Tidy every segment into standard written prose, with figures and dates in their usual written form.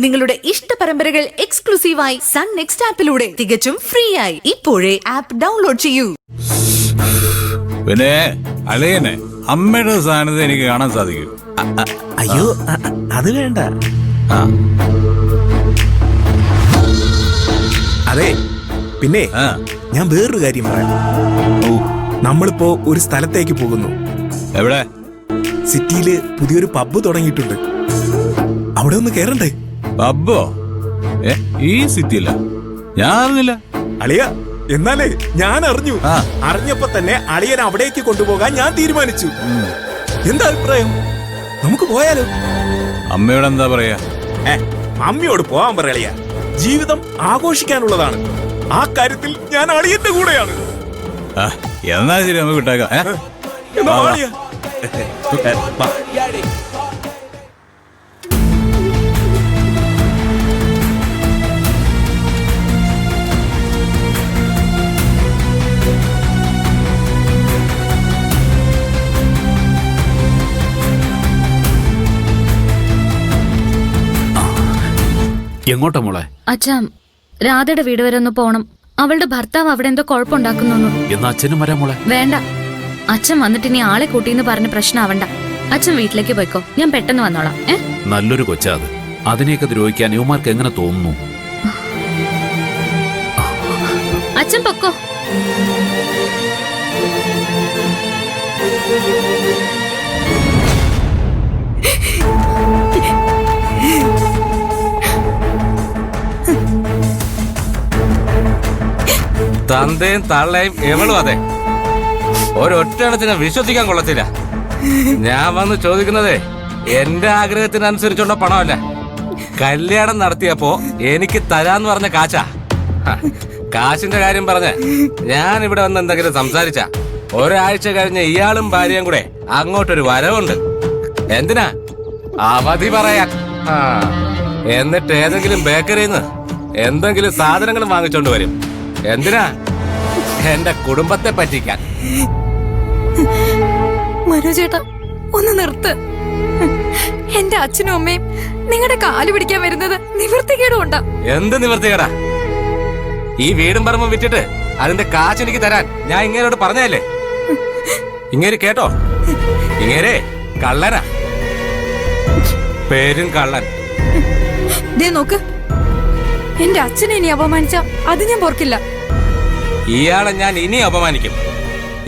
നിങ്ങളുടെ ഇഷ്ട പരമ്പരകൾ എക്സ്ക്ലൂസീവായി സൺ നെക്സ്റ്റ് ആപ്പിലൂടെ തികച്ചും ഫ്രീ ആയി. ഇപ്പോഴേ ആപ്പ് ഡൗൺലോഡ് ചെയ്യൂ. പിന്നെ അളിയനെ അമ്മയുടെ സാന്നിധ്യം എനിക്ക് കാണാൻ സാധിക്കും. അയ്യോ അത് വേണ്ട. അതെ, പിന്നെ ഞാൻ വേറൊരു കാര്യം പറയാം. നമ്മളിപ്പോ ഒരു സ്ഥലത്തേക്ക് പോകുന്നു. എവിടെ? സിറ്റിയില് പുതിയൊരു പബ്ബ് തുടങ്ങിയിട്ടുണ്ട്. അവിടെ ഒന്ന് കേറണ്ടേ? പബ്ബോ? ഈ സിറ്റിയില്ല, ഞാൻ അറിഞ്ഞില്ല. അളിയ, എന്നാലേ ഞാൻ അറിഞ്ഞു. അറിഞ്ഞപ്പോ തന്നെ അളിയൻ അവിടേക്ക് കൊണ്ടുപോകാൻ ഞാൻ തീരുമാനിച്ചു. എന്താ അഭിപ്രായം? നമുക്ക് പോയാലോ? അമ്മയോട് എന്താ പറയാ? അമ്മയോട് പോവാൻ പറയളിയ. ജീവിതം ആഘോഷിക്കാനുള്ളതാണ്. ആ കാര്യത്തിൽ ഞാൻ അളിയന്റെ കൂടെയാണ്. എന്നാ ശരി, നമുക്ക് വിട്ടേക്കാം. എങ്ങോട്ടാ മോളെ? അച്ഛാ, രാധയുടെ വീട് വരെ ഒന്ന് പോണം. അവളുടെ ഭർത്താവ് അവിടെ എന്തോ കുഴപ്പമുണ്ടാക്കുന്നു. എന്നാ അച്ഛനും വരാം മോളെ. വേണ്ട, അച്ഛൻ വന്നിട്ട് ഇനി ആളെ കൂട്ടിന്ന് പറഞ്ഞ് പ്രശ്നമാവണ്ട. അച്ഛൻ വീട്ടിലേക്ക് പോയിക്കോ, ഞാൻ പെട്ടെന്ന് വന്നോളാം. നല്ലൊരു കൊച്ചാ അത്. അതിനെയൊക്കെ ദ്രോഹിക്കാൻ യുവമാർക്ക് എങ്ങനെ തോന്നുന്നു? അച്ഛൻ പൊക്കോ. തന്തയും തള്ളയും എവളും അതെ. ഒരൊറ്റണത്തിനെ വിശ്വസിക്കാൻ കൊള്ളത്തില്ല. ഞാൻ വന്ന് ചോദിക്കുന്നതേ എന്റെ ആഗ്രഹത്തിനനുസരിച്ചുള്ള പണമല്ല. കല്യാണം നടത്തിയപ്പോ എനിക്ക് തരാന്ന് പറഞ്ഞ കാശാ. കാശിന്റെ കാര്യം പറഞ്ഞ് ഞാൻ ഇവിടെ വന്ന് എന്തെങ്കിലും സംസാരിച്ച ഒരാഴ്ച കഴിഞ്ഞ് ഇയാളും ഭാര്യയും കൂടെ അങ്ങോട്ടൊരു വരവുണ്ട്. എന്തിനാ? അവധി പറയാൻ. എന്നിട്ട് ഏതെങ്കിലും ബേക്കറിന്ന് എന്തെങ്കിലും സാധനങ്ങളും വാങ്ങിച്ചോണ്ട് വരും. എന്തിനാ? എന്റെ കുടുംബത്തെ പറ്റിക്കാൻ. മനോജേട്ടാ, ഒന്ന് നിർത്ത്. എന്റെ അച്ഛനും അമ്മയും നിങ്ങളുടെ കാല് പിടിക്കാൻ വരുന്നത് നിവൃത്തികേടുകൊണ്ടാ. എന്ത് നിവൃത്തികേടാ? ഈ വീടും പറമ്പും വിറ്റിട്ട് അതിന്റെ കാശ് എനിക്ക് തരാൻ ഞാൻ ഇങ്ങേരോട് പറഞ്ഞതല്ലേ? ഇങ്ങേര് കേട്ടോ? ഇങ്ങേരെ കള്ളനാ, പേരും കള്ളൻ. ദേ നോക്ക്, എന്റെ അച്ഛനെ ഇനി അപമാനിച്ച അത് ഞാൻ പൊറുക്കില്ല. ഇയാളെ ഞാൻ ഇനി അപമാനിക്കും.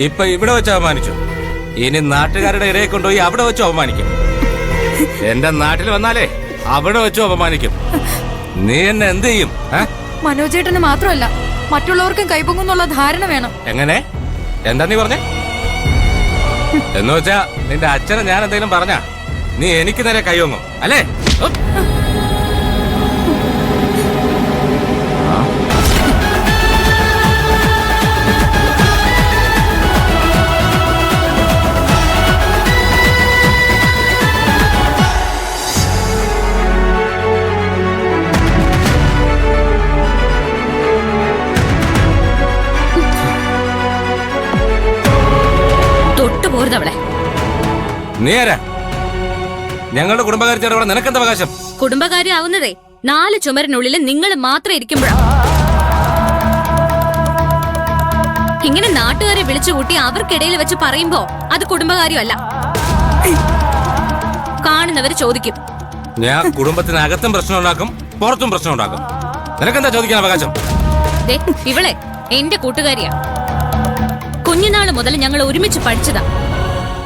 ഇപ്പൊ ഇവിടെ വെച്ച് അപമാനിച്ചു, ഇനി നാട്ടുകാരുടെ ഇടയെ കൊണ്ടുപോയി അവിടെ വെച്ച് അപമാനിക്കും. എന്റെ നാട്ടിൽ വന്നാലേ അവിടെ വെച്ചു അപമാനിക്കും. നീ എന്നെ എന്ത് ചെയ്യും? മനോജേട്ടന് മാത്രമല്ല മറ്റുള്ളവർക്കും കൈപ്പൊങ്ങുന്നുള്ള ധാരണ വേണം. എങ്ങനെ? എന്താ നീ പറഞ്ഞേ? എന്ന് വെച്ചാ നിന്റെ അച്ഛനെ ഞാൻ എന്തെങ്കിലും പറഞ്ഞാ നീ എനിക്ക് നേരെ കൈവങ്ങും അല്ലേ? നീ ആരാ? ഞങ്ങളുടെ കുടുംബകാര്യത്തോടെ നിനക്കെന്താ അവകാശം? കുടുംബകാര്യം ആവുന്നതേ 4 ചുമരിനുള്ളിൽ നിങ്ങൾ മാത്രം ഇരിക്കുമ്പോഴാ. ഇങ്ങനെ നാട്ടുകാരെ വിളിച്ചുകൂട്ടി അവർക്കിടയിൽ വെച്ച് പറയുമ്പോ അത് കുടുംബകാര്യമല്ല. കാണുന്നവര് ചോദിക്കും. ഞാൻ കുടുംബത്തിനകത്തും പ്രശ്നം ഉണ്ടാക്കും, പുറത്തും പ്രശ്നം ഉണ്ടാക്കും. നിനക്കെന്താ ചോദിക്കാൻ അവകാശം? ഇവളെ എന്റെ കൂട്ടുകാരിയാ. കുഞ്ഞുനാള് മുതൽ ഞങ്ങൾ ഒരുമിച്ച് പഠിച്ചതാ.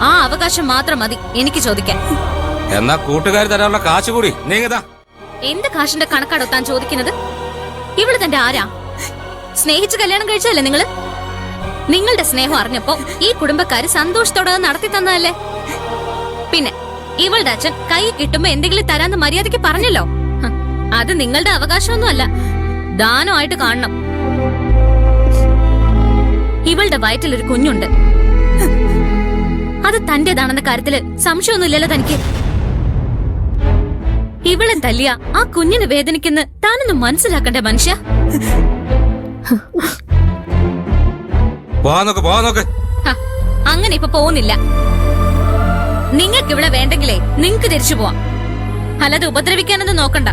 ആ അവകാശം മാത്രം മതി എനിക്ക് ചോദിക്കാൻ. എന്നാ കൂട്ടുകാർ തരാനുള്ള കാശ് കൂടി നീങ്ങതാ. എന്ത് കാശിന്റെ കണക്കാടോ താൻ ചോദിക്കുന്നത്? ഇവള് തന്റെ ആരാ? സ്നേഹിച്ച് കല്യാണം കഴിച്ചതല്ലേ നിങ്ങള്? നിങ്ങളുടെ സ്നേഹം അറിഞ്ഞപ്പോ ഈ കുടുംബക്കാര് സന്തോഷത്തോടെ നടത്തി തന്നതല്ലേ? പിന്നെ ഇവളുടെ അച്ഛൻ കൈ കിട്ടുമ്പോ എന്തെങ്കിലും തരാന്ന് മര്യാദയ്ക്ക് പറഞ്ഞല്ലോ. അത് നിങ്ങളുടെ അവകാശമൊന്നുമല്ല, ദാനമായിട്ട് കാണണം. ഇവളുടെ വയറ്റിലൊരു കുഞ്ഞുണ്ട്. അത് തന്റേതാണെന്ന കാര്യത്തില് സംശയമൊന്നുമില്ലല്ലോ തനിക്ക്? ഇവളെ തല്ലിയ ആ കുഞ്ഞിന് വേദനിക്കുന്ന താനൊന്ന് മനസ്സിലാക്കണ്ടേ മനുഷ്യ? അങ്ങനെ ഇപ്പൊ പോകുന്നില്ല. നിങ്ങൾക്ക് ഇവിടെ വേണ്ടെങ്കിലേ നിങ്ങക്ക് തിരിച്ചു പോവാം. അല്ലാതെ ഉപദ്രവിക്കാനൊന്നും നോക്കണ്ട.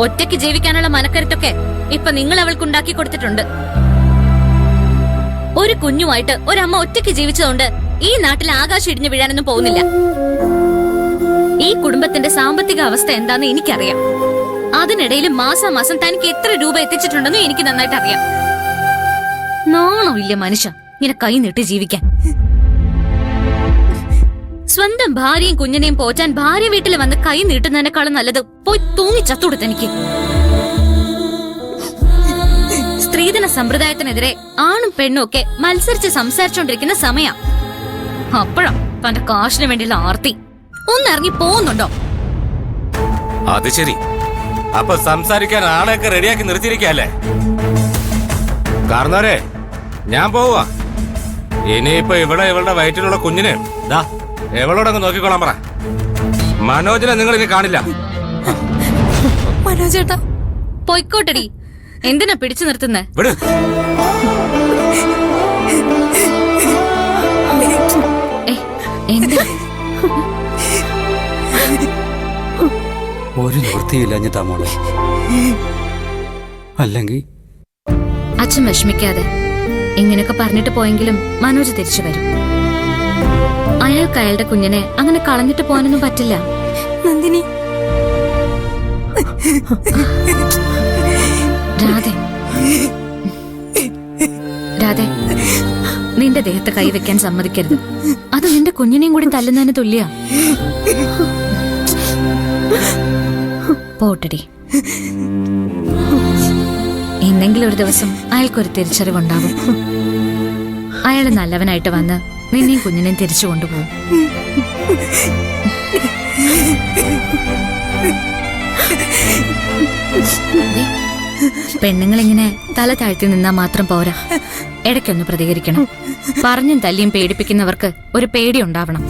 ഒറ്റയ്ക്ക് ജീവിക്കാനുള്ള മനക്കരുത്തൊക്കെ ഇപ്പൊ നിങ്ങൾ അവൾക്ക് ഉണ്ടാക്കി കൊടുത്തിട്ടുണ്ട്. ഒരു കുഞ്ഞുമായിട്ട് ഒരമ്മ ഒറ്റയ്ക്ക് ജീവിച്ചതുകൊണ്ട് ഈ നാട്ടിൽ ആകാശം ഇടിഞ്ഞു വീഴാനൊന്നും പോകുന്നില്ല. ഈ കുടുംബത്തിന്റെ സാമ്പത്തിക അവസ്ഥ എന്താന്ന് എനിക്കറിയാം. അതിനിടയിൽ മാസാമാസം തനിക്ക് എത്ര രൂപ എത്തിച്ചിട്ടുണ്ടെന്നും എനിക്ക് നന്നായിട്ട് അറിയാം. നാണമില്ല മനുഷ്യ ഇങ്ങനെ കൈ നീട്ടി ജീവിക്കാൻ. സ്വന്തം ഭാര്യയും കുഞ്ഞിനെയും പോറ്റാൻ ഭാര്യ വീട്ടിൽ വന്ന് കൈ നീട്ടുന്നതിനേക്കാളും നല്ലത് പോയി തൂങ്ങി ചത്തുകൊടുത്ത് എനിക്ക്. സ്ത്രീധന സമ്പ്രദായത്തിനെതിരെ ആണും പെണ്ണും ഒക്കെ മത്സരിച്ച് സംസാരിച്ചോണ്ടിരിക്കുന്ന സമയം. അപ്പോഴാ തന്റെ കാശിന് വേണ്ടിയുള്ള ആർത്തി. ഒന്നിറങ്ങി പോകുന്നുണ്ടോ? അത് ശരി. അപ്പൊ സംസാരിക്കാൻ ആളെയൊക്കെ റെഡിയാക്കി നിർത്തിയിരിക്കല്ലേ? കാരണവരെ, ഞാൻ പോവാ. ഇനിയിപ്പൊ ഇവളുടെ വയറ്റിലുള്ള കുഞ്ഞിനെ ദാ എവളോടങ്ങ് നോക്കിക്കോളാൻ പറ. മനോജിനെ നിങ്ങൾ ഇനി കാണില്ല. മനോജേട്ടാ പൊയ്ക്കോട്ടടി. എന്തിനാ പിടിച്ചു നിർത്തുന്നേ? വിട്. എന്തിനാ? ഒരു നിവൃത്തിയില്ല മോളെ. അല്ലെങ്കിൽ അച്ഛൻ വിഷമിക്കാതെ. ഇങ്ങനെയൊക്കെ പറഞ്ഞിട്ട് പോയെങ്കിലും മനോജ് തിരിച്ചു വരും. അയാൾക്ക് അയാളുടെ കുഞ്ഞിനെ അങ്ങനെ കളഞ്ഞിട്ട് പോകാനൊന്നും പറ്റില്ല. നന്ദിനി, രാധേ, രാധേ, നിന്റെ ദേഹത്ത് കൈവയ്ക്കാൻ സമ്മതിക്കരുത്. അത് നിന്റെ കുഞ്ഞിനെയും കൂടി തല്ലുന്നതിന് തുല്യ. പോട്ടടി. എന്നെങ്കിലും ഒരു ദിവസം അയാൾക്കൊരു തിരിച്ചറിവുണ്ടാവും. അയാൾ നല്ലവനായിട്ട് വന്ന് നിന്നെയും കുഞ്ഞിനെയും തിരിച്ചു കൊണ്ടുപോകും. പെണ്ണുങ്ങളിങ്ങനെ തല താഴ്ത്തി നിന്നാ മാത്രം പോരാ. ഇടയ്ക്കൊന്ന് പ്രതികരിക്കണം. പറഞ്ഞും തല്ലിയും പേടിപ്പിക്കുന്നവർക്ക് ഒരു പേടി ഉണ്ടാവണം.